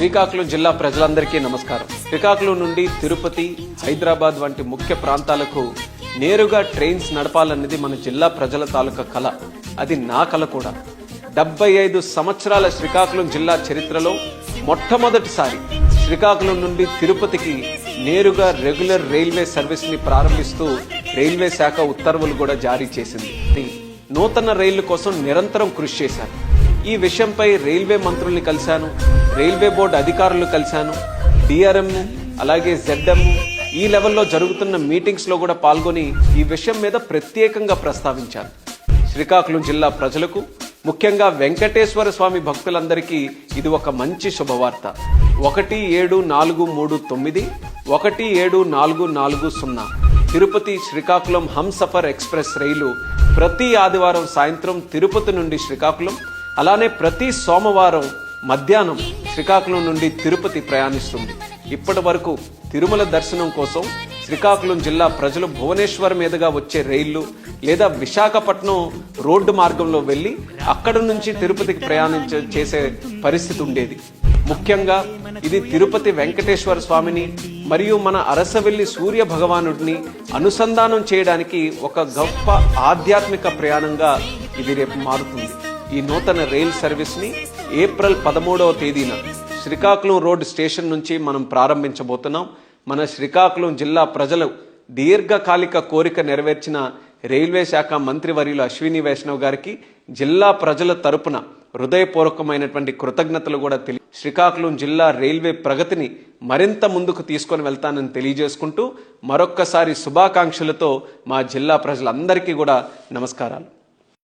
శ్రీకాకుళం జిల్లా ప్రజలందరికీ నమస్కారం. శ్రీకాకుళం నుండి తిరుపతి, హైదరాబాద్ వంటి ముఖ్య ప్రాంతాలకు నేరుగా ట్రైన్స్ నడపాలన్నది మన జిల్లా ప్రజల తాలూకా కళ. అది నా కళ కూడా. 75 సంవత్సరాల శ్రీకాకుళం జిల్లా చరిత్రలో మొట్టమొదటిసారి శ్రీకాకుళం నుండి తిరుపతికి నేరుగా రెగ్యులర్ రైల్వే సర్వీస్ ని ప్రారంభిస్తూ రైల్వే శాఖ ఉత్తర్వులు కూడా జారీ చేసింది. నూతన రైళ్ల కోసం నిరంతరం కృషి చేశాను. ఈ విషయంపై రైల్వే మంత్రుల్ని కలిశాను, రైల్వే బోర్డు అధికారులు కలిశాను, డిఆర్ఎం అలాగే జెడ్ఎం ఈ లెవెల్లో జరుగుతున్న మీటింగ్స్ లో కూడా పాల్గొని ఈ విషయం మీద ప్రత్యేకంగా ప్రస్తావించాను. శ్రీకాకుళం జిల్లా ప్రజలకు, ముఖ్యంగా వెంకటేశ్వర స్వామి భక్తులందరికీ ఇది ఒక మంచి శుభవార్త. 17439 17440 తిరుపతి శ్రీకాకుళం హంసఫర్ ఎక్స్ప్రెస్ రైలు ప్రతి ఆదివారం సాయంత్రం తిరుపతి నుండి శ్రీకాకుళం, అలానే ప్రతి సోమవారం మధ్యాహ్నం శ్రీకాకుళం నుండి తిరుపతి ప్రయాణిస్తుంది. ఇప్పటి వరకు తిరుమల దర్శనం కోసం శ్రీకాకుళం జిల్లా ప్రజలు భువనేశ్వర్ మీదుగా వచ్చే రైళ్లు లేదా విశాఖపట్నం రోడ్డు మార్గంలో వెళ్లి అక్కడ నుంచి తిరుపతికి చేసే పరిస్థితి ఉండేది. ముఖ్యంగా ఇది తిరుపతి వెంకటేశ్వర స్వామిని మరియు మన అరసవెల్లి సూర్య భగవానుడిని అనుసంధానం చేయడానికి ఒక గొప్ప ఆధ్యాత్మిక ప్రయాణంగా ఇది రేపు మారుతుంది. ఈ నూతన రైల్ సర్వీస్ ని ఏప్రిల్ 13వ తేదీన శ్రీకాకుళం రోడ్ స్టేషన్ నుంచి మనం ప్రారంభించబోతున్నాం. మన శ్రీకాకుళం జిల్లా ప్రజలు దీర్ఘకాలిక కోరిక నెరవేర్చిన రైల్వే శాఖ మంత్రివర్యులు అశ్విని వైష్ణవ్ గారికి జిల్లా ప్రజల తరపున హృదయపూర్వకమైనటువంటి కృతజ్ఞతలు కూడా శ్రీకాకుళం జిల్లా రైల్వే ప్రగతిని మరింత ముందుకు తీసుకొని వెళ్తానని తెలియజేసుకుంటూ మరొక్కసారి శుభాకాంక్షలతో మా జిల్లా ప్రజలందరికీ కూడా నమస్కారాలు.